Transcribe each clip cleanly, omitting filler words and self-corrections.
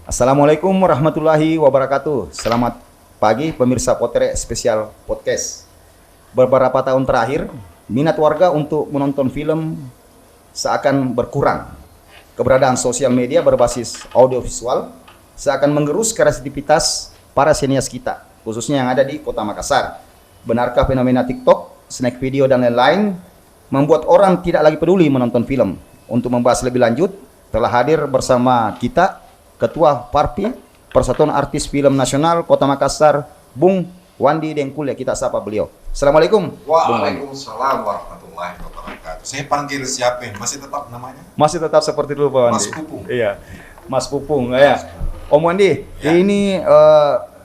Assalamualaikum warahmatullahi wabarakatuh. Selamat pagi pemirsa Potere Spesial Podcast. Beberapa tahun terakhir, minat warga untuk menonton film seakan berkurang. Keberadaan sosial media berbasis audiovisual seakan menggerus kreativitas para sinias kita, khususnya yang ada di Kota Makassar. Benarkah fenomena TikTok, snack video, dan lain-lain membuat orang tidak lagi peduli menonton film? Untuk membahas lebih lanjut, telah hadir bersama kita Ketua Parpi, Persatuan Artis Film Nasional Kota Makassar, Bung Wandi Dengkul. Ya, kita sapa beliau. Assalamualaikum. Waalaikumsalam warahmatullahi wabarakatuh. Saya panggil siapa? Masih tetap namanya? Masih tetap seperti dulu, Pak Wandi. Mas Pupung. Iya, Mas Pupung. Ya. Om Wandi, Ya. ini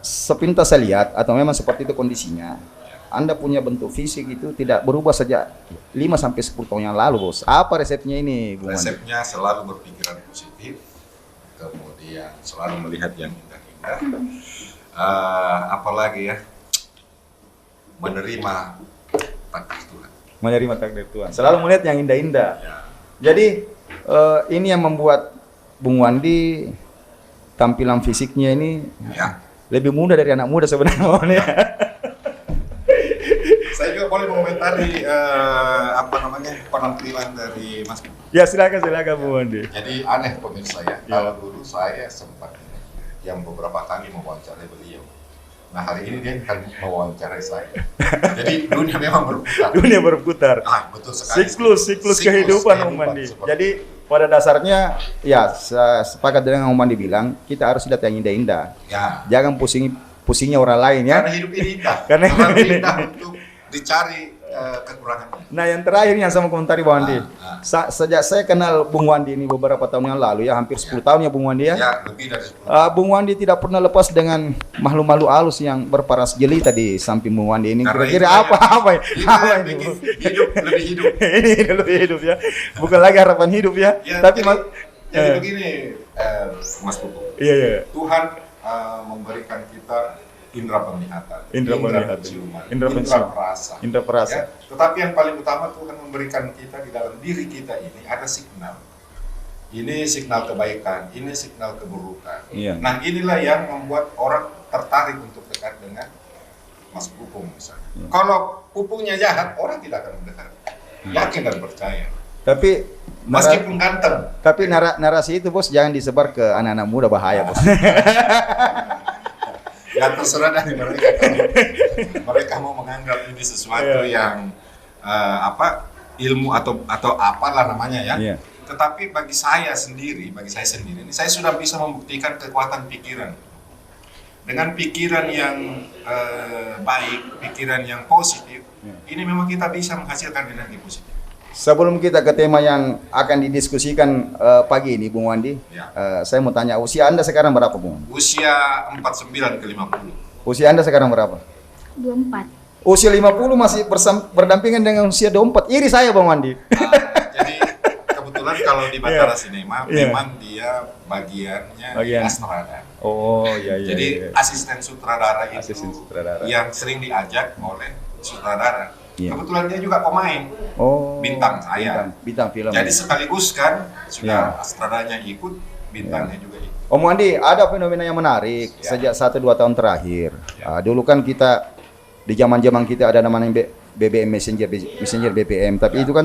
sepintas saya lihat atau memang seperti itu kondisinya. Anda punya bentuk fisik itu tidak berubah sejak 5 sampai 10 tahun yang lalu, Bos. Apa resepnya ini, Bung Wandi? Resepnya selalu berpikiran positif, kemudian selalu melihat yang indah-indah. Apalagi ya, menerima takdir Tuhan. Menerima takdir Tuhan. Selalu melihat yang indah-indah. Ya. Jadi ini yang membuat Bung Wandi tampilan fisiknya ini Ya. lebih muda dari anak muda sebenarnya. Saya juga boleh mengomentari penampilan dari Mas Pupung. Ya, silakan Bung Wandi. Jadi aneh pemirsa ya, kalau dulu saya sempat yang beberapa kali mewawancarai beliau. Nah hari ini dia akan mewawancarai saya. Jadi dunia memang berputar. Dunia berputar. Betul sekali. Siklus kehidupan, Om Wandi. seperti Jadi pada dasarnya ya saya sepakat dengan Om Wandi bilang, kita harus lihat yang indah-indah. ya, Jangan pusingnya orang lain ya. karena hidup ini indah. Karena Memang hidup ini indah untuk dicari kekurangannya. Nah, yang terakhir yang saya mau komentari, Bung Wandi. Ah. Sejak saya kenal Bung Wandi ini beberapa tahun yang lalu ya, hampir 10 tahun ya Bung Wandi ya. Ya, lebih dari 10 Bung Wandi tidak pernah lepas dengan makhluk-makhluk halus yang berparas jelita di samping Bung Wandi ini. Karena Kira-kira itu apa yang ini? bikin hidup lebih hidup. Ini lebih hidup ya. Bukan lagi harapan hidup ya. Ya, Tapi jadi begini, Mas Pupung. Iya. Tuhan memberikan kita indera penglihatan, Indera penglihatan, penciuman, indera indera penciuman, perasa. indera perasa. Ya, tetapi yang paling utama Tuhan memberikan kita di dalam diri kita ini ada signal. Ini signal kebaikan, ini signal keburukan. Iya. Nah inilah yang membuat orang tertarik untuk dekat dengan Mas Pupung misalnya. Kalau Pupungnya jahat, orang tidak akan mendekat. Yakin dan percaya. Tapi Meskipun ganteng. tapi narasi itu, Bos, jangan disebar ke anak-anak muda, bahaya, Bos. Ya terserah dari mereka kalau mereka mau menganggap ini sesuatu yang ilmu atau apalah namanya ya. Iya. Tetapi bagi saya sendiri ini saya sudah bisa membuktikan kekuatan pikiran. Dengan pikiran yang baik, pikiran yang positif, ini memang kita bisa menghasilkan energi positif. Sebelum kita ke tema yang akan didiskusikan pagi ini, Bung Wandi, Ya. saya mau tanya, usia Anda sekarang berapa, Bung? Usia 49 ke 50. Usia Anda sekarang berapa? 24. Usia 50 masih berdampingan dengan usia 24. Iri saya, Bung Wandi. Jadi kebetulan kalau di Batara Cinema Iya. memang dia bagiannya Bagian. Astrada. Oh, iya. Jadi asisten sutradara itu Asisten sutradara. yang sering diajak oleh sutradara. Iya. Kebetulan dia juga pemain. Oh. Bintang saya. Bintang film. Jadi sekaligus kan sudah Iya. astradanya ikut, bintangnya juga ikut. Om Wandi, ada fenomena yang menarik Ya. sejak 1-2 tahun terakhir. Ya. Dulu kan kita di zaman-zaman kita ada namanya BBM Messenger BBM, tapi Ya. itu kan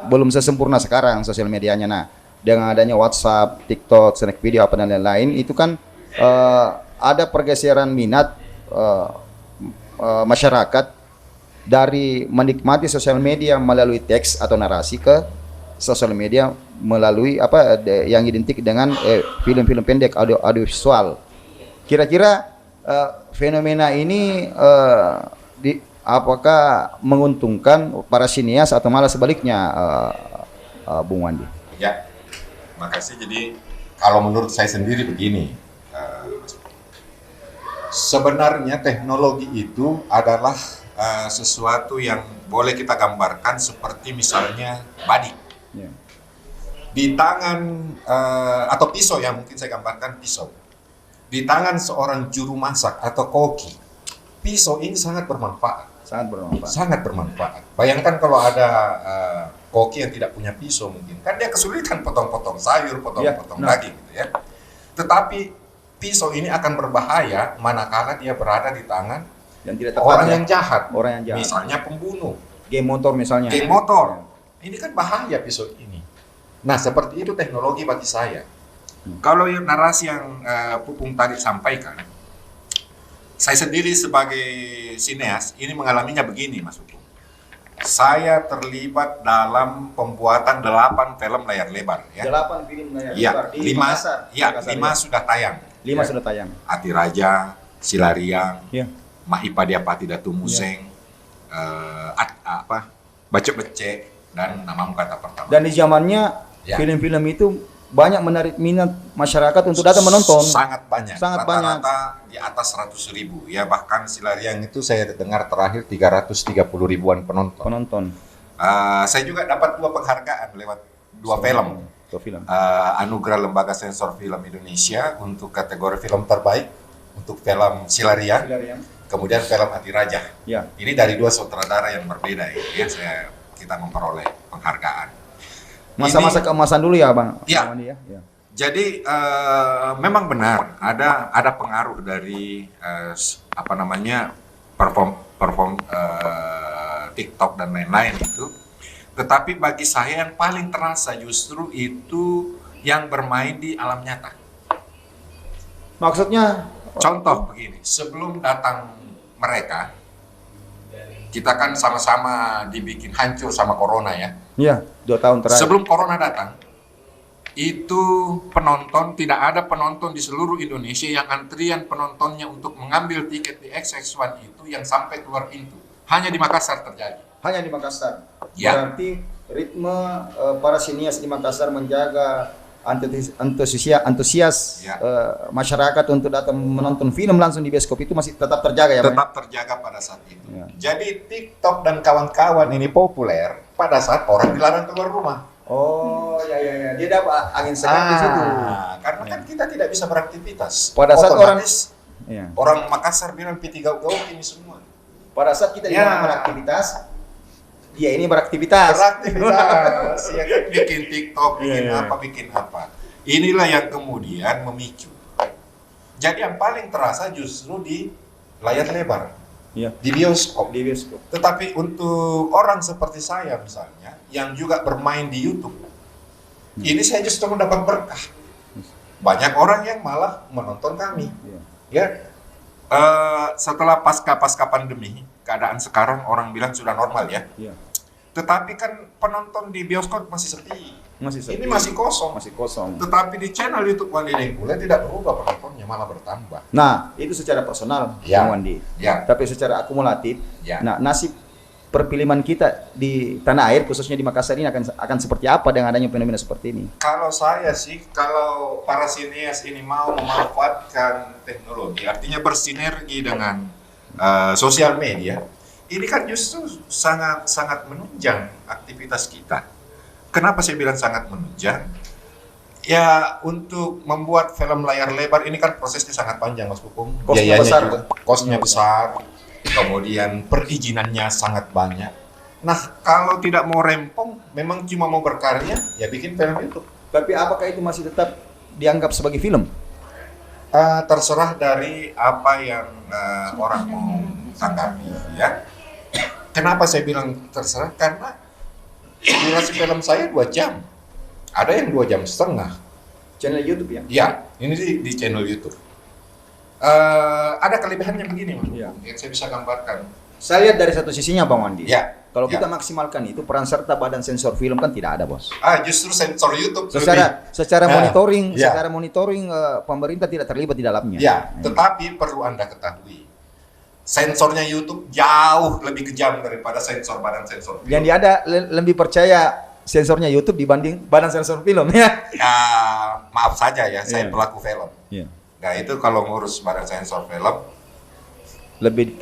belum sesempurna sekarang sosial medianya. Nah, dengan adanya WhatsApp, TikTok, snack video apa dan lain-lain, itu kan ada pergeseran minat masyarakat dari menikmati sosial media melalui teks atau narasi ke sosial media melalui yang identik dengan film-film pendek audiovisual. Kira-kira fenomena ini apakah menguntungkan para sinias atau malah sebaliknya, Bung Wandi? Ya, makasih. Jadi kalau menurut saya sendiri begini, sebenarnya teknologi itu adalah sesuatu yang boleh kita gambarkan seperti misalnya badik. Ya. Di tangan atau pisau, yang mungkin saya gambarkan pisau. Di tangan seorang juru masak atau koki, pisau ini sangat bermanfaat. Sangat bermanfaat. Bayangkan kalau ada koki yang tidak punya pisau, mungkin kan dia kesulitan potong-potong sayur, potong-potong daging gitu ya. Tetapi pisau ini akan berbahaya manakala dia berada di tangan Dan tidak tepat orang ya. yang jahat. Orang yang jahat. Misalnya pembunuh, Game motor misalnya. geng motor. Ini kan bahaya pisau ini. Nah, seperti itu teknologi bagi saya. Kalau yang narasi yang Pupung tadi sampaikan, saya sendiri sebagai sineas ini mengalaminya begini, Mas Pupung. Saya terlibat dalam pembuatan 8 film layar lebar. 8 film layar Ya, lebar di 5, Makassar. ya, Makassar, 5 sudah tayang. 5 Ya. sudah tayang. Ati Raja, Silariang, Ya. Mahipadiapati Datu Museng, Bacok Becek, dan Namamu Kata Pertama. Dan di zamannya Ya. film-film itu banyak menarik minat masyarakat untuk datang menonton. Sangat banyak. Sangat banyak. Rata-rata di atas 100.000. Ya, bahkan Silariang itu saya dengar terakhir 330 ribuan penonton. Penonton. Saya juga dapat 2 penghargaan lewat 2 film. 2 film. Anugerah Lembaga Sensor Film Indonesia untuk kategori film terbaik untuk film Silariang, kemudian film Ati Raja. Ya. Ini dari 2 sutradara yang berbeda ya, kita memperoleh penghargaan. Masa-masa keemasan dulu ya, Bang. Ya. Bang Andi, ya. Ya. Jadi memang benar ada pengaruh dari perform TikTok dan lain-lain itu. Tetapi bagi saya yang paling terasa justru itu yang bermain di alam nyata. Maksudnya Contoh begini, sebelum datang mereka, kita kan sama-sama dibikin hancur sama corona ya. ya, 2 tahun terakhir. Sebelum corona datang, itu penonton, tidak ada penonton di seluruh Indonesia yang antrian penontonnya untuk mengambil tiket di XX1 itu yang sampai keluar pintu. Hanya di Makassar terjadi. Hanya di Makassar. Ya. Berarti ritme para sinias di Makassar menjaga antusias Ya. masyarakat untuk datang menonton film langsung di bioskop itu masih tetap terjaga ya, Bang? Tetap terjaga pada saat itu. Ya. Jadi TikTok dan kawan-kawan ini populer pada saat orang dilarang keluar rumah. Oh, ya. Dia dapat angin segar di situ. Karena kan kita tidak bisa beraktivitas. Pada saat Otomatis Ya. orang Makassar bilang piti gaul ini semua. Pada saat kita di Ya. rumah beraktivitas, dia ini beraktivitas. Beraktivitas, ya kan, bikin TikTok, Iya. bikin apa. Inilah yang kemudian memicu. Jadi yang paling terasa justru di layar lebar, Ya. di bioskop. Di bioskop. Tetapi untuk orang seperti saya misalnya, yang juga bermain di YouTube, ini saya justru mendapat berkah. Banyak orang yang malah menonton kami. Ya, setelah pasca pandemi, keadaan sekarang orang bilang sudah normal ya. Ya. Tetapi kan penonton di bioskop masih sepi. Masih sepi. Ini masih kosong. Masih kosong. Tetapi di channel YouTube Wandi Dengkule tidak berubah penontonnya, malah bertambah. Nah, itu secara personal, Ya. Bang Wandi. Ya. Tapi secara akumulatif, Ya. nah nasib perfilman kita di tanah air, khususnya di Makassar ini akan seperti apa dengan adanya fenomena seperti ini? Kalau saya sih, kalau para sinias ini mau memanfaatkan teknologi, artinya bersinergi dengan sosial media, ini kan justru sangat menunjang aktivitas kita. Kenapa saya bilang sangat menunjang? Ya, untuk membuat film layar lebar ini kan prosesnya sangat panjang, Mas Pupung. Kosnya besar. juga, kosnya besar, kemudian perizinannya sangat banyak. Nah, kalau tidak mau rempong, memang cuma mau berkarya, ya bikin film itu. Tapi apakah itu masih tetap dianggap sebagai film? Terserah dari apa yang orang mau tanggapi, ya. Kenapa saya bilang terserah? Karena durasi film saya 2 jam. Ada yang 2,5 jam. Channel YouTube ya? Ya, ini di channel YouTube. Ada kelebihannya begini, Mas. Ya. Yang saya bisa gambarkan. Saya lihat dari satu sisinya, Bang Wandi. Ya. Kalau ya. kita maksimalkan itu, peran serta badan sensor film kan tidak ada, Bos. Justru sensor YouTube Secara monitoring, Ya. secara monitoring pemerintah tidak terlibat di dalamnya. Ya, tetapi perlu Anda ketahui, sensornya YouTube jauh lebih kejam daripada sensor badan sensor film. Yang dia ada lebih percaya sensornya YouTube dibanding badan sensor film ya. Ya, maaf saja ya, saya Iya. pelaku film. Iya. Nah, itu kalau ngurus badan sensor film, Lebih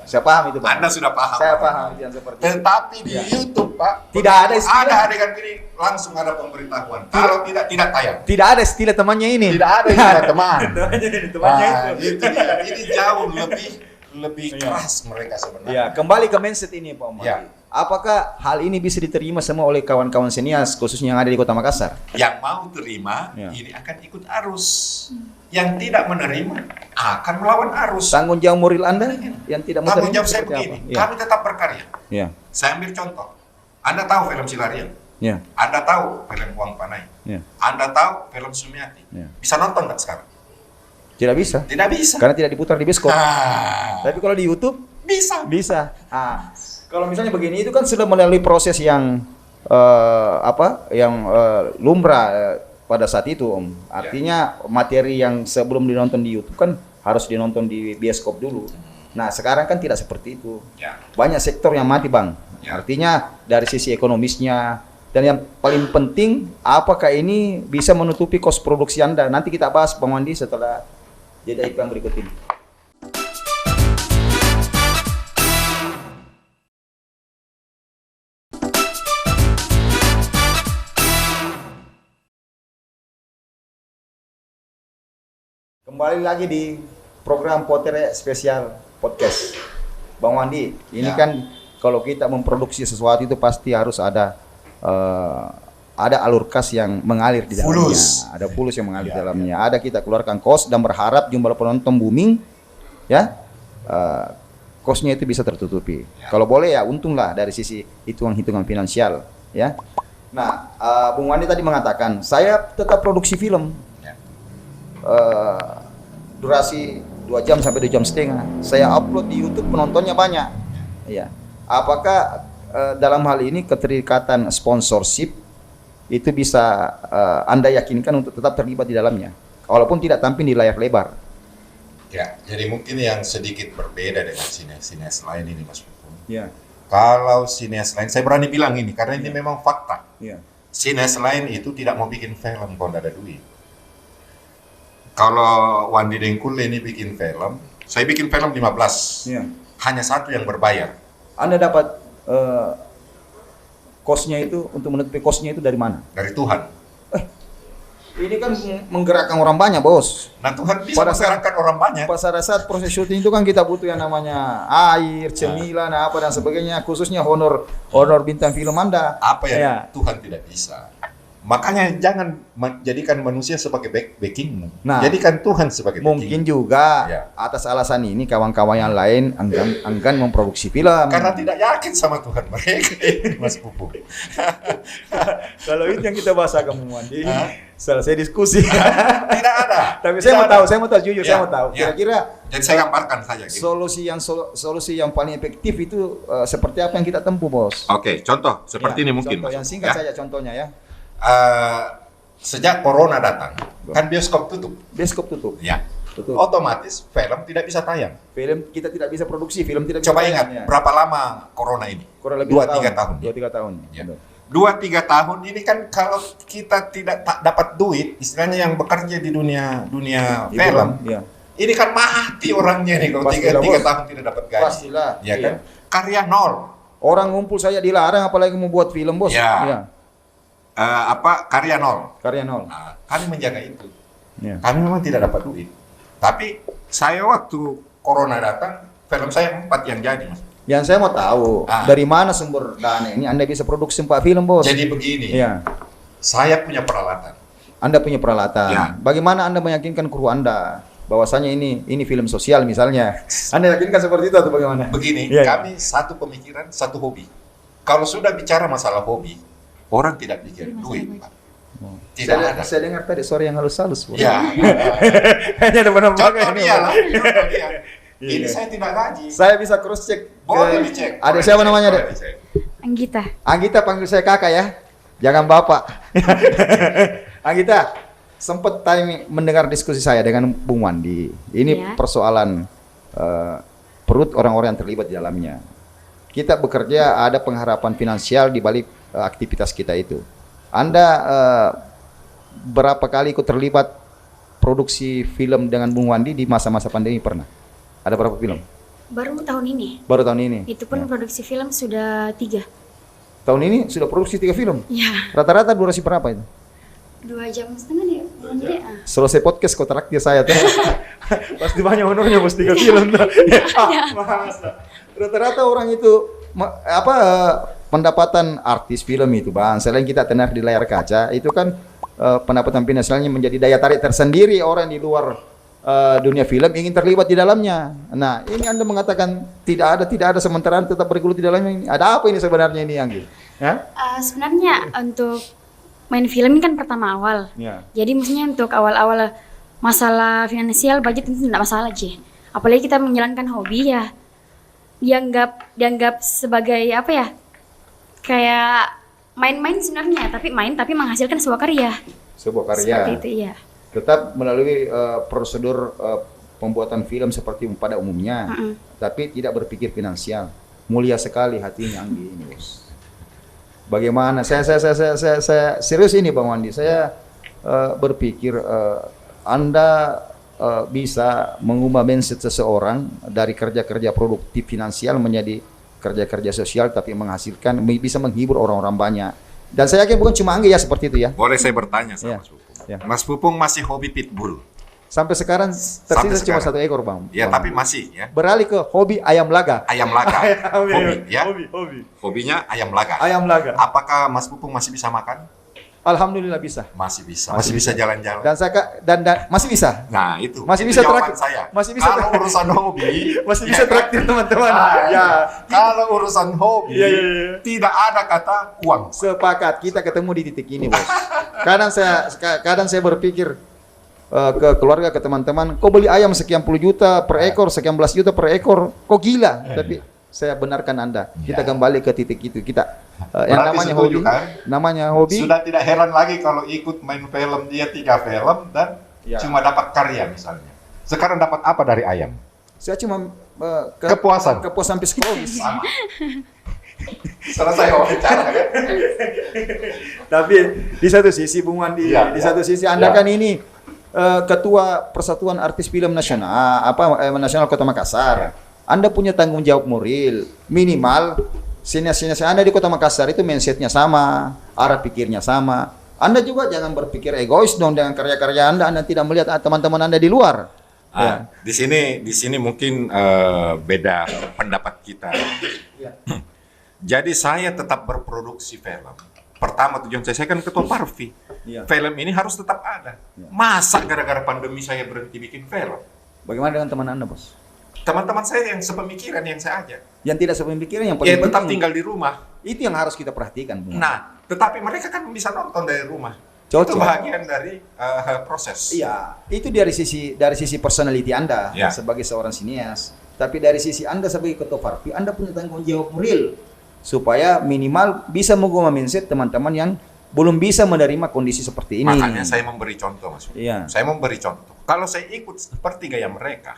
saya paham itu, Pak. Anda sudah paham. Saya paham yang seperti itu. Tetapi di Iya. YouTube, Pak, Tidak ada istilah. ada adegan ini langsung ada pemberitahuan. Kalau tidak tayang. Tidak ada istilah temannya ini. Tidak ada istilah teman. Temannya Nah, itu. itu dia. Ini jauh lebih Iya. keras mereka sebenarnya. Ya, kembali ke mindset ini, Pak Omar. Ya. Apakah hal ini bisa diterima semua oleh kawan-kawan senias khususnya yang ada di Kota Makassar? Yang mau terima ini akan ikut arus. Yang tidak menerima akan melawan arus. Tanggung jawab moral Anda yang tidak mau Tanggung terima jawab saya seperti begini, apa? kami tetap berkarya. Ya. Saya ambil contoh. Anda tahu film Silarian? Ya. Anda tahu film Uang Panai? Ya. Anda tahu film Sumiati? Ya. Bisa nonton nggak sekarang? Tidak bisa. Tidak bisa. Karena tidak diputar di bioskop. Ah, Tapi kalau di YouTube bisa. bisa. Kalau misalnya begini itu kan sudah melalui proses yang lumrah pada saat itu, Om. Artinya materi yang sebelum dinonton di YouTube kan harus dinonton di bioskop dulu. Nah, sekarang kan tidak seperti itu. Ya. Banyak sektor yang mati, Bang. Ya. Artinya dari sisi ekonomisnya dan yang paling penting apakah ini bisa menutupi kos produksi Anda? Nanti kita bahas, Bang Wandi, setelah jeda iklan berikut ini. Kembali lagi di program Potere Spesial Podcast. Bang Wandi, ini kan kalau kita memproduksi sesuatu itu pasti harus ada alur kas yang mengalir di dalamnya. Ada fulus yang mengalir di dalamnya. Ada kita keluarkan kos dan berharap jumlah penonton booming, ya. Kosnya itu bisa tertutupi. Kalau boleh ya untunglah dari sisi hitungan finansial, ya. Nah, Bung Wandi tadi mengatakan saya tetap produksi film. Durasi 2 jam sampai 2 jam setengah. Saya upload di YouTube, penontonnya banyak. Ya. Apakah dalam hal ini keterikatan sponsorship itu bisa Anda yakinkan untuk tetap terlibat di dalamnya, walaupun tidak tampil di layar lebar? Ya, jadi mungkin yang sedikit berbeda dengan sinias lain ini, Mas Pupung. Ya. Kalau sinias lain, saya berani bilang ini karena ini memang fakta. Ya. Sinias lain itu tidak mau bikin film kalau tidak ada duit. Kalau Wandi Dengkul ini bikin film, saya bikin film 15. Ya. Hanya satu yang berbayar. Anda dapat kosnya itu, untuk menutupi kosnya itu dari mana? Dari Tuhan. Ini kan menggerakkan orang banyak, Bos. Nah, Tuhan bisa menggerakkan orang banyak. Pada saat proses syuting itu kan kita butuh yang namanya air, cemilan, apa dan sebagainya, khususnya honor bintang film Anda. Apa yang Tuhan tidak bisa? Makanya jangan jadikan manusia sebagai backingmu. Nah, jadikan Tuhan sebagai backing. Mungkin juga atas alasan ini kawan-kawan yang lain enggan memproduksi film. Karena tidak yakin sama Tuhan mereka, Mas Pupung. Kalau itu yang kita bahas agak Wandi, selesai diskusi. Tidak ada. Tapi saya mau tahu jujur, saya mau tahu. Kira-kira jadi saya gambarkan saja. Gitu. Solusi yang paling efektif itu seperti apa yang kita tempuh, Bos? Oke, contoh seperti ini mungkin. Contoh yang singkat saja contohnya ya. Sejak Corona datang, kan bioskop tutup. Bioskop tutup. Ya. Tutup. Otomatis film tidak bisa tayang. Film kita tidak bisa produksi, film tidak bisa Coba tayang, ingat, berapa lama Corona ini? Kurang lebih 2-3 tahun. 2-3 tahun. Ya. 2-3 tahun ini kan kalau kita tidak dapat duit, istilahnya yang bekerja di dunia film, ya. Ini kan mati orangnya nih kalau 3 tahun tidak dapat gaji. Pastilah. Ya kan? Karya nol. Orang ngumpul saja dilarang, apalagi mau buat film, Bos. Ya. Karya nol. Karya nol. Nah, kami menjaga itu. Ya. Kami memang tidak dapat duit. Tapi saya waktu Corona datang, film saya 4 yang jadi, Mas. Yang saya mau tahu, dari mana sumber dana ini Anda bisa produksi 4 film, Bos? Jadi begini, saya punya peralatan. Anda punya peralatan. Ya. Bagaimana Anda meyakinkan kru Anda bahwasanya ini film sosial misalnya? Anda yakinkan seperti itu atau bagaimana? Begini, kami satu pemikiran, satu hobi. Kalau sudah bicara masalah hobi, orang tidak pikir duit, Pak. Tidak ada. Saya dengar tadi suara yang halus-halus. Ya. Hanya ada penampakan Contoh ini. dia lah. Ini saya tidak gaji. Saya bisa cross check. Boleh dicek. Ada siapa namanya, Dek? Anggita. Anggita, panggil saya kakak ya. Jangan bapak. Anggita, sempat tadi mendengar diskusi saya dengan Bung Wandi. Ini persoalan perut orang-orang yang terlibat di dalamnya. Kita bekerja, ada pengharapan finansial di balik aktivitas kita itu. Anda berapa kali ikut terlibat produksi film dengan Bung Wandi di masa-masa pandemi pernah? Ada berapa film? Baru tahun ini. Baru tahun ini? Itu pun produksi film sudah 3. Tahun ini sudah produksi 3 film? Iya. Rata-rata durasi berapa itu? 2,5 jam nih, Bunda. Selesai podcast kau traktir saya tuh. Pasti banyak honornya bos 3 film tuh. Rata-rata orang itu pendapatan artis film itu Bang, selain kita tenar di layar kaca, itu kan pendapatan finansialnya menjadi daya tarik tersendiri orang di luar dunia film ingin terlibat di dalamnya. Nah, ini Anda mengatakan tidak ada sementara Anda tetap bergelut di dalamnya ini. Ada apa ini sebenarnya ini Anggi? Ya? Sebenarnya untuk main film ini kan pertama awal. Ya. Jadi maksudnya untuk awal-awal masalah finansial budget itu tidak masalah aja. Apalagi kita menjalankan hobi ya, dianggap sebagai apa ya? Kayak main-main sebenarnya, tapi menghasilkan sebuah karya. Sebuah karya. Seperti itu iya. Tetap melalui prosedur pembuatan film seperti pada umumnya, tapi tidak berpikir finansial. Mulia sekali hatinya Anggi ini, Bos. Bagaimana? Saya serius ini Bang Wandi. Saya berpikir Anda bisa mengubah mindset seseorang dari kerja-kerja produktif finansial menjadi kerja-kerja sosial tapi menghasilkan, bisa menghibur orang-orang banyak. Dan saya yakin bukan cuma Anggi ya seperti itu ya. Boleh saya bertanya sama Ya. Mas Pupung? Ya. Mas Pupung masih hobi pitbull? Sampai sekarang tersisa cuma sekarang. 1 ekor Bang. Ya, Bang. tapi masih ya. Beralih ke hobi ayam laga. Ayam laga. Hobi ya. Hobi. Hobinya ayam laga. Ayam laga. Apakah Mas Pupung masih bisa makan? Alhamdulillah bisa. Masih bisa. Masih bisa jalan-jalan. Dan saya dan masih bisa. Nah, itu. Masih itu bisa jawaban traktir. saya. Masih bisa Kalau urusan hobi, Masih ya bisa kan? traktir teman-teman. Ah, Ya. Kalau urusan hobi, Iya. tidak ada kata uang. Sepakat, kita ketemu di titik ini, Bos. Kadang saya berpikir ke keluarga, ke teman-teman, kok beli ayam sekian puluh juta per ekor, sekian belas juta per ekor, kok gila. Tapi saya benarkan Anda, kita kembali ke titik itu. Kita yang Berarti namanya setuju, hobi, kan? namanya hobi. Sudah tidak heran lagi kalau ikut main film dia 3 film dan Ya. cuma dapat karya misalnya. Sekarang dapat apa dari ayam? Saya cuma Kepuasan psikologis. Sama. Selesai wawancara kan? Tapi di satu sisi Bung Wandi, Iya, di iya. satu sisi Anda Iya. kan ini Ketua Persatuan Artis Film Nasional, Nasional Kota Makassar. Anda punya tanggung jawab moral, minimal sinias-sinias Anda di Kota Makassar itu mindsetnya sama, arah pikirnya sama. Anda juga jangan berpikir egois dong dengan karya-karya Anda tidak melihat teman-teman Anda di luar. Ya. Di sini mungkin beda pendapat kita. Jadi saya tetap berproduksi film. Pertama tujuan saya kan ketua Parvi. Iya. Film ini harus tetap ada. Masa gara-gara pandemi saya berhenti bikin film? Bagaimana dengan teman Anda, Bos? Teman-teman saya yang sepemikiran yang saya ajak, Yang tidak sepemikiran, yang ya paling tetap penting, tinggal di rumah. itu yang harus kita perhatikan, Bung. Nah, tetapi mereka kan bisa nonton dari rumah. Cocok. Itu bagian dari proses. Iya, itu dari sisi personality Anda Ya. sebagai seorang sinias. Tapi dari sisi Anda sebagai ketua Parvi, Anda punya tanggung jawab moral supaya minimal bisa mengubah mindset teman-teman yang belum bisa menerima kondisi seperti ini. Makanya saya memberi contoh, Mas. Iya. Saya memberi contoh. Kalau saya ikut seperti gaya mereka,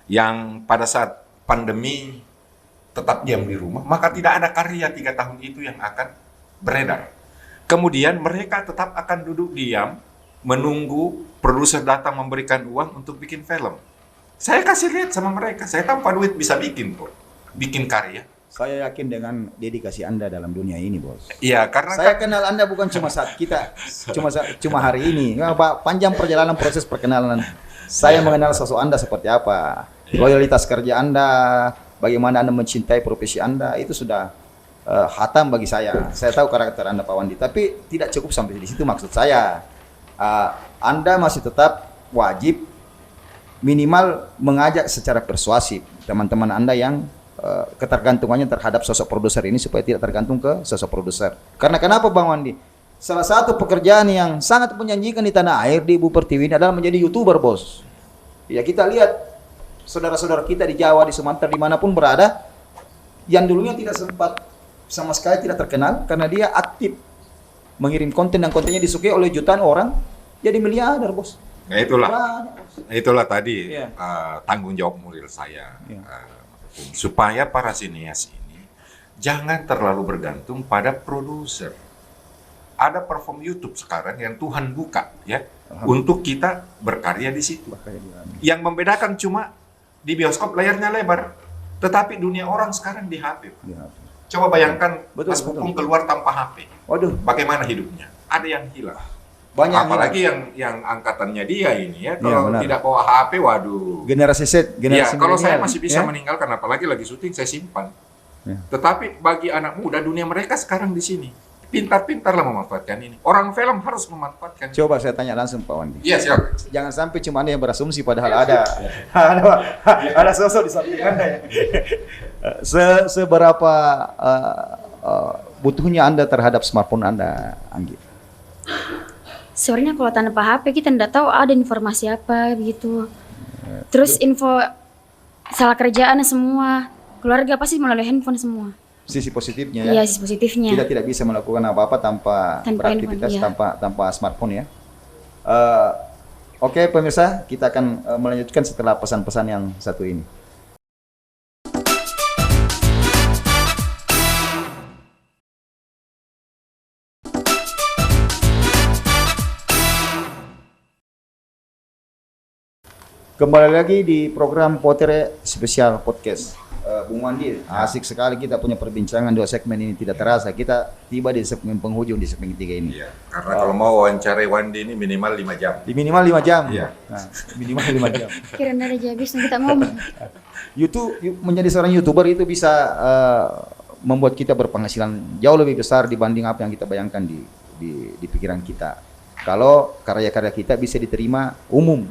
yang pada saat pandemi tetap diam di rumah, maka tidak ada karya 3 tahun itu yang akan beredar. Kemudian mereka tetap akan duduk diam, menunggu produser datang memberikan uang untuk bikin film. Saya kasih lihat sama mereka, saya tanpa duit bisa bikin kok, bikin karya. Saya yakin dengan dedikasi Anda dalam dunia ini, Bos. Iya, karena Saya kenal Anda bukan cuma saat kita, cuma hari ini. Panjang perjalanan proses perkenalan. Saya mengenal sosok Anda seperti apa, loyalitas kerja Anda, bagaimana Anda mencintai profesi Anda, itu sudah hatam bagi saya. Saya tahu karakter Anda, Pak Wandi, tapi tidak cukup sampai di situ maksud saya. Anda masih tetap wajib minimal mengajak secara persuasif teman-teman Anda yang ketergantungannya terhadap sosok produser ini supaya tidak tergantung ke sosok produser. Karena kenapa Bang Wandi? Salah satu pekerjaan yang sangat menjanjikan di tanah air di Ibu Pertiwi ini adalah menjadi YouTuber, Bos. Ya, kita lihat saudara-saudara kita di Jawa, di Sumatera, dimanapun berada, yang dulunya tidak sempat sama sekali tidak terkenal karena dia aktif mengirim konten dan kontennya disukai oleh jutaan orang, jadi miliarder, Bos. ya itulah. Banyak, Bos. Itulah tadi Iya. tanggung jawab moral saya, Iya. supaya para sinias ini jangan terlalu bergantung pada produser. Ada platform YouTube sekarang yang Tuhan buka ya untuk kita berkarya di situ. Yang membedakan cuma di bioskop layarnya lebar, tetapi dunia orang sekarang di HP. Coba bayangkan Betul, Mas betul. Pupung keluar tanpa HP, Waduh, bagaimana hidupnya? Ada yang hilang. banyak Apalagi yang angkatannya dia ini ya, Iya, kalau benar. tidak bawa HP, waduh. generasi Z, Ya, generasi kalau saya milenial, masih bisa ya. meninggalkan, apalagi lagi syuting saya simpan. Ya. Tetapi bagi anak muda, dunia mereka sekarang di sini. Pintar-pintarlah memanfaatkan ini. Orang film harus memanfaatkan. Coba saya tanya langsung Pak Wandi. Iya, siap. Jangan sampai cuma Anda yang berasumsi padahal ada sosok di samping Anda ya. Seberapa butuhnya Anda terhadap smartphone Anda, Anggi? Sebenarnya kalau tanpa HP kita tidak tahu ada informasi apa begitu. Terus info salah kerjaan semua, keluarga pasti melalui handphone semua. Sisi positifnya ya. Iya, sisi positifnya. Kita tidak bisa melakukan apa-apa tanpa beraktivitas handphone, iya. tanpa smartphone ya. Oke pemirsa, kita akan melanjutkan setelah pesan-pesan yang satu ini. Kembali lagi di program Potere Spesial Podcast. Bung Wandi, asik sekali kita punya perbincangan 2 segmen ini, tidak terasa kita tiba di segmen penghujung di segmen ketiga ini. Iya, karena kalau mau wawancarai Wandi ini minimal 5 jam. Di minimal 5 jam. Iya. Nah, minimal 5 jam. Kira ada habis kita ngomong. Menjadi seorang YouTuber itu bisa membuat kita berpenghasilan jauh lebih besar dibanding apa yang kita bayangkan di pikiran kita. Kalau karya-karya kita bisa diterima umum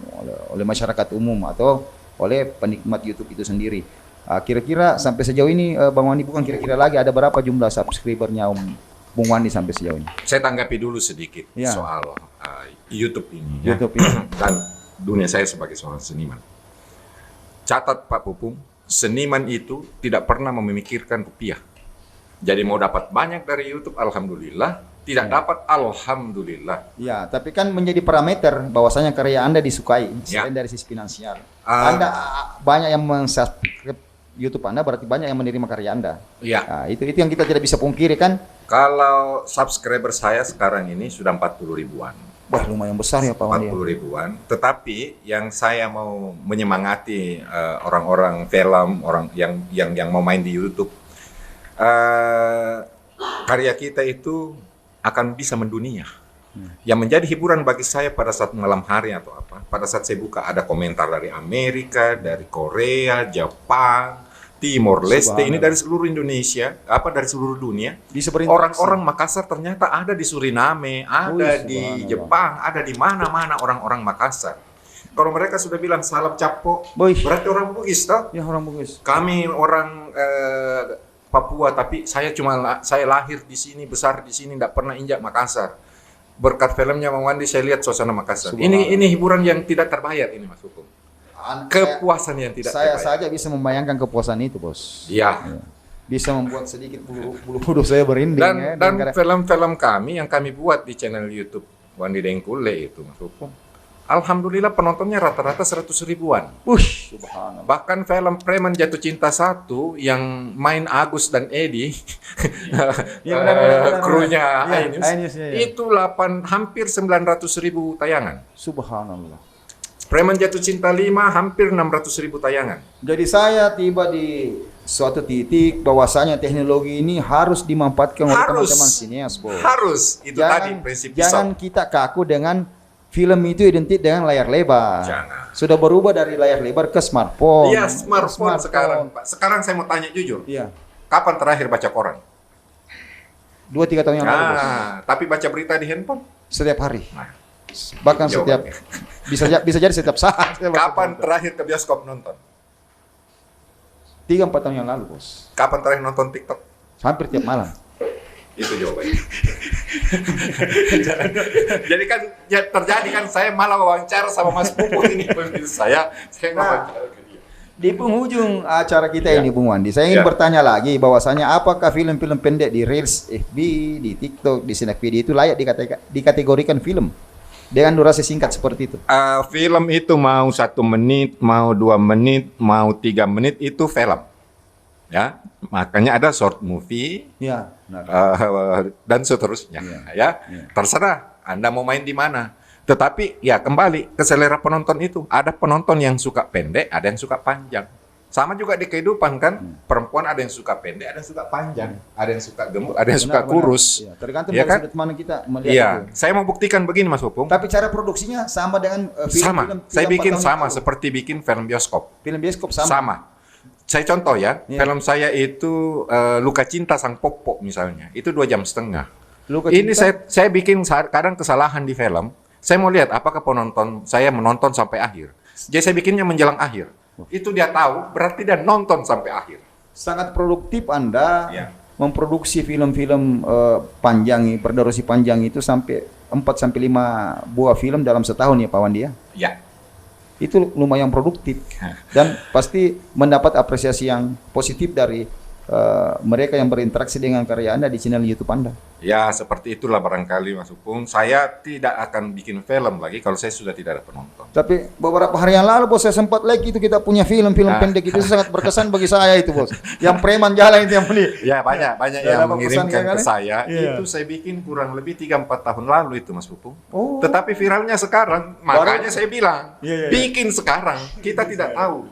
oleh masyarakat umum atau oleh penikmat YouTube itu sendiri. Kira-kira sampai sejauh ini Bang Wandi, bukan kira-kira lagi, ada berapa jumlah subscribernya Bung Wandi sampai sejauh ini? Saya tanggapi dulu sedikit soal YouTube ini. YouTube ini. Dan dunia saya sebagai seorang seniman. Catat Pak Pupung, seniman itu tidak pernah memikirkan rupiah. Jadi mau dapat banyak dari YouTube, alhamdulillah. Tidak dapat, alhamdulillah. Ya, tapi kan menjadi parameter bahwasanya karya Anda disukai selain dari sisi finansial. Anda banyak yang mensubscribe YouTube Anda, berarti banyak yang menerima karya Anda. Iya. Nah, itu yang kita tidak bisa pungkiri kan? Kalau subscriber saya sekarang ini sudah 40 ribuan. Wah, lumayan besar ya Pak Wandi. 40 ribuan. Tetapi yang saya mau menyemangati orang-orang film, orang yang mau main di YouTube, karya kita itu akan bisa mendunia. Yang menjadi hiburan bagi saya pada saat malam hari atau apa, pada saat saya buka ada komentar dari Amerika, dari Korea, Jepang, Timor Leste, ini dari seluruh Indonesia, dari seluruh dunia. Orang-orang Makassar ternyata ada di Suriname, ada di Jepang, ada di mana-mana orang-orang Makassar. Kalau mereka sudah bilang salam capo, berarti orang Bugis toh? Ya, orang Bugis. Kami orang Papua, tapi saya lahir di sini, besar di sini, tidak pernah injak Makassar. Berkat filmnya Bang Wandi, saya lihat suasana Makassar. Ini hiburan yang tidak terbayar ini Mas Hukum. Kepuasan yang tidak terbayar. Saya saja bisa membayangkan kepuasan itu, Bos. Iya. Bisa membuat sedikit bulu kuduk saya berinding. Dan film-film kami yang kami buat di channel YouTube Wandi Dengkule itu Mas Hukum. Alhamdulillah penontonnya rata-rata 100 ribuan. Subhanallah. Bahkan film Preman Jatuh Cinta 1 yang main Agus dan Edi, krunya Ainus, itu hampir 900 ribu tayangan. Subhanallah. Preman Jatuh Cinta 5 hampir 600 ribu tayangan. Jadi saya tiba di suatu titik bahwasanya teknologi ini harus dimanfaatkan oleh teman-teman sinias, Bos. Harus, itu tadi prinsip pisau. Jangan kita kaku dengan film itu identik dengan layar lebar. Jangan. Sudah berubah dari layar lebar ke smartphone. Iya, smartphone sekarang, Pak. Sekarang saya mau tanya jujur. Iya. Kapan terakhir baca koran? 2-3 tahun yang lalu, Bos. Tapi baca berita di handphone? Setiap hari. Nah, bahkan setiap bisa jadi setiap saat. Kapan terakhir ke bioskop nonton? 3-4 tahun yang lalu, Bos. Kapan terakhir nonton TikTok? Hampir tiap malam. Itu jawabannya. Jadi kan terjadi kan saya malah wawancara sama Mas Puput ini saya wawancara ke dia. Di penghujung acara kita ini Bung Wandi, saya ingin bertanya lagi bahwasanya apakah film-film pendek di Reels, FB, di TikTok, di Snack Video itu layak dikategorikan film dengan durasi singkat seperti itu? Film itu mau 1 menit, mau 2 menit, mau 3 menit itu film. Ya, makanya ada short movie, dan seterusnya. Terserah Anda mau main di mana. Tetapi ya kembali ke selera penonton itu. Ada penonton yang suka pendek, ada yang suka panjang. Sama juga di kehidupan kan, perempuan ada yang suka pendek, ada yang suka panjang, ada yang suka gemuk, ada yang suka kurus. Ya, tergantung dari sudut mana kita melihat itu. Saya mau buktikan begini Mas Pupung. Tapi cara produksinya sama dengan film. Saya bikin sama seperti bikin film bioskop. Film bioskop sama. Saya contoh ya, Iya. film saya itu Luka Cinta Sang Popo misalnya, itu 2,5 jam. Luka Ini Cinta? saya bikin kadang kesalahan di film. Saya mau lihat apakah penonton saya menonton sampai akhir. Jadi saya bikinnya menjelang akhir. Itu dia tahu, berarti dia nonton sampai akhir. Sangat produktif Anda Iya. memproduksi film-film panjang, berdurasi panjang itu sampai 4 sampai 5 buah film dalam setahun ya Pak Wandi ya. Ya. Itu lumayan produktif dan pasti mendapat apresiasi yang positif dari mereka yang berinteraksi dengan karya Anda di channel YouTube Anda. Ya, seperti itulah barangkali Mas Upung. Saya tidak akan bikin film lagi kalau saya sudah tidak ada penonton. Tapi beberapa hari yang lalu bos saya sempat like itu kita punya film-film pendek itu sangat berkesan bagi saya itu bos. Yang preman jalan itu yang beli. Ya, banyak Ya, yang dapat pesan mengirimkan kan? ke saya. Iya. Itu saya bikin kurang lebih 3-4 tahun lalu itu Mas Upung. Oh. Tetapi viralnya sekarang, makanya saya bilang, Iya. bikin sekarang. Kita tidak tahu.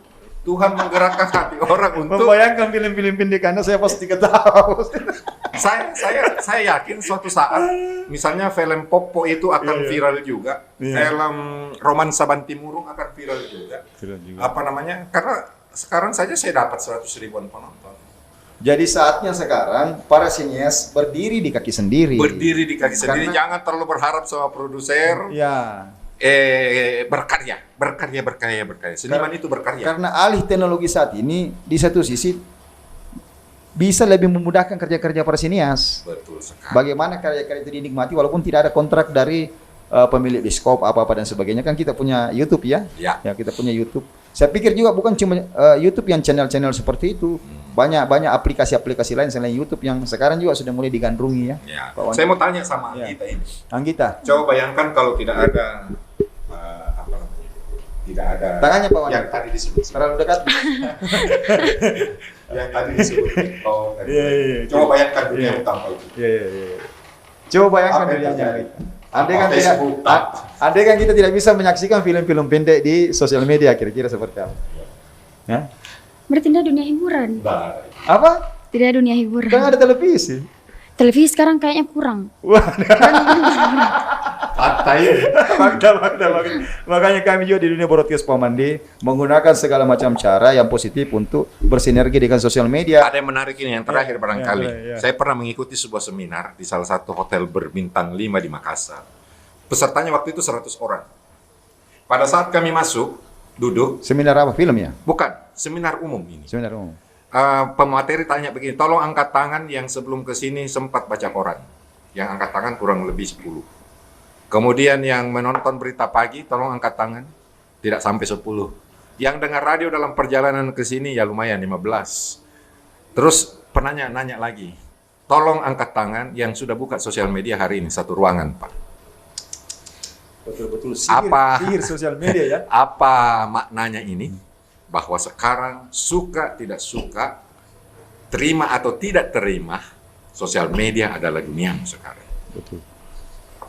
Tuhan menggerakkan hati orang untuk Membayangkan film-film pendek Anda saya pasti ketawa. saya yakin suatu saat misalnya film Popo itu akan viral juga, film Romansa Bantimurung akan viral juga. Apa namanya? Karena sekarang saja saya dapat 100 ribuan penonton. Jadi saatnya sekarang para sinias berdiri di kaki sendiri. Berdiri di kaki sendiri, Karena- jangan terlalu berharap sama produser. Ya. Berkarya. Seniman itu berkarya. Karena alih teknologi saat ini di satu sisi bisa lebih memudahkan kerja-kerja para sinias. Betul sekali. Bagaimana karya-karya itu dinikmati walaupun tidak ada kontrak dari pemilik bioskop apa-apa dan sebagainya, kan kita punya YouTube ya. Ya. Ya, kita punya YouTube. Saya pikir juga bukan cuma YouTube yang channel-channel seperti itu. Banyak aplikasi-aplikasi lain selain YouTube yang sekarang juga sudah mulai digandrungi ya. Ya. Pak Wandi. Saya mau tanya sama Ya. Anggita ini. Anggita, Coba bayangkan kalau tidak ada apa namanya? Tidak ada Tangannya, Pak Wandi. yang tadi disebut. terlalu dekat. Yang tadi disebut TikTok. Iya. Coba bayangkan dunia Iya. tanpa itu. Iya. Coba bayangkan Apa yang dirinya. terjadi? Andai kan Apa tidak, Facebook, andai kan kita tidak bisa menyaksikan film-film pendek di sosial media, kira-kira seperti apa? Ya? Berarti tidak dunia hiburan. Nah, Apa? Tidak dunia hiburan. Kan ada televisi. Televisi sekarang kayaknya kurang. Wah, fakta ini. fakta. Makanya kami juga di dunia broadcast Pak Mandi menggunakan segala macam cara yang positif untuk bersinergi dengan sosial media. Ada yang menarik ini yang terakhir barangkali. ya. Saya pernah mengikuti sebuah seminar di salah satu hotel berbintang 5 di Makassar. Pesertanya waktu itu 100 orang. Pada saat kami masuk, duduk, Seminar apa? Film ya? bukan, seminar umum ini. Seminar umum. Pemateri tanya begini, tolong angkat tangan yang sebelum ke sini sempat baca koran. Yang angkat tangan kurang lebih 10. Kemudian yang menonton berita pagi, tolong angkat tangan. Tidak sampai 10. Yang dengar radio dalam perjalanan ke sini, ya lumayan 15. Terus penanya nanya lagi, tolong angkat tangan yang sudah buka sosial media hari ini, satu ruangan Pak. Betul-betul Apa? sihir sosial media ya. Apa maknanya ini? Bahwa sekarang suka tidak suka, terima atau tidak terima, sosial media adalah duniamu sekarang. Betul.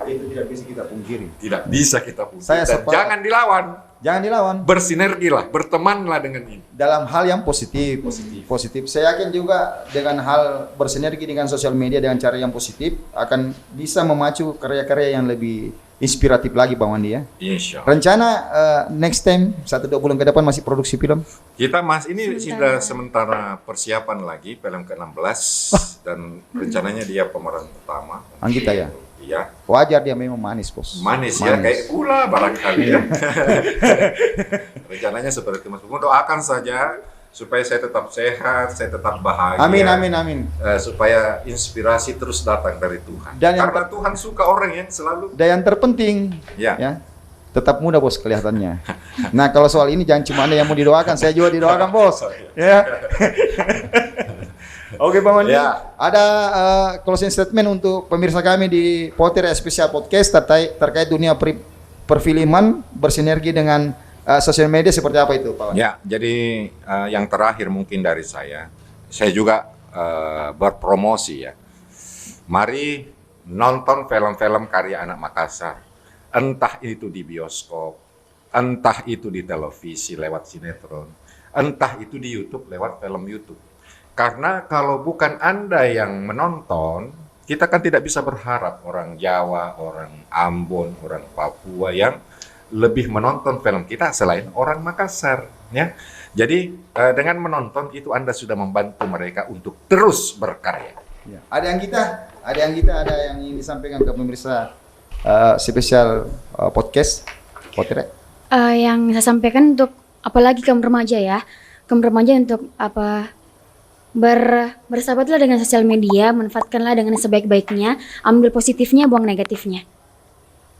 Itu tidak bisa kita pungkiri. Tidak bisa kita pungkiri. Saya Dan sepakat. jangan dilawan, Jangan dilawan. bersinergilah, bertemanlah dengan ini. Dalam hal yang positif. Positif. Saya yakin juga dengan hal bersinergi dengan sosial media dengan cara yang positif akan bisa memacu karya-karya yang lebih inspiratif lagi Bang Wandi ya. Insya Allah. Rencana next time 1-2 bulan ke depan masih produksi film. Kita ini Sementara. sudah sementara persiapan lagi film ke-16 dan rencananya dia pemeran utama. Anggita ya? Iya. Wajar dia memang manis bos. Manis ya, kayak gula barangkali ya. Rencananya seperti itu Mas Bungo, doakan saja supaya saya tetap sehat, saya tetap bahagia. Amin. Supaya inspirasi terus datang dari Tuhan. Dan yang Karena Tuhan suka orang yang selalu Dan yang terpenting ya. tetap muda bos kelihatannya. Nah kalau soal ini jangan cuma Anda yang mau didoakan, saya juga didoakan bos. Ya. Oke Bang Wandi, Ya. ada closing statement untuk pemirsa kami di Potter Special Podcast terkait dunia perfilman bersinergi dengan sosial media seperti apa itu Pak Wandi? Ya, jadi yang terakhir mungkin dari saya juga berpromosi ya. Mari nonton film-film karya anak Makassar. Entah itu di bioskop, entah itu di televisi lewat sinetron, entah itu di YouTube lewat film YouTube. Karena kalau bukan Anda yang menonton, kita kan tidak bisa berharap orang Jawa, orang Ambon, orang Papua yang lebih menonton film kita selain orang Makassar, ya. Jadi dengan menonton itu Anda sudah membantu mereka untuk terus berkarya. Ya. Ada yang ingin disampaikan ke pemirsa spesial podcast Potret. Yang saya sampaikan untuk apalagi kaum remaja ya, kaum remaja untuk bersahabatlah dengan sosial media, manfaatkanlah dengan sebaik-baiknya, ambil positifnya, buang negatifnya.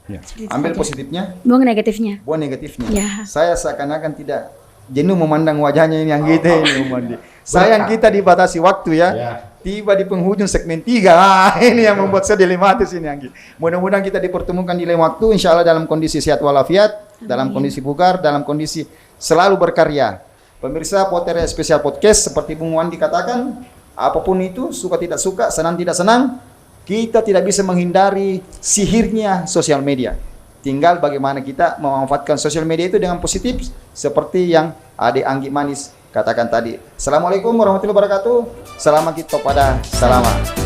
Ya. Ambil positifnya, buang negatifnya. Buang negatifnya. Ya. Saya seakan-akan tidak jenuh memandang wajahnya ini yang kita ini. Sayang kita dibatasi waktu ya. Tiba di penghujung segmen 3. Ini yang membuat saya dilematis ini Anggi. Mudah-mudahan kita dipertemukan di lain waktu, insya Allah dalam kondisi sehat walafiat, dalam kondisi bugar, dalam kondisi selalu berkarya. Pemirsa Potret Spesial Podcast, seperti Bung Wandi katakan, apapun itu, suka tidak suka, senang tidak senang, kita tidak bisa menghindari sihirnya sosial media. Tinggal bagaimana kita memanfaatkan sosial media itu dengan positif, seperti yang Adik Anggi Manis katakan tadi. Assalamualaikum warahmatullahi wabarakatuh. Selamat kita pada salaman.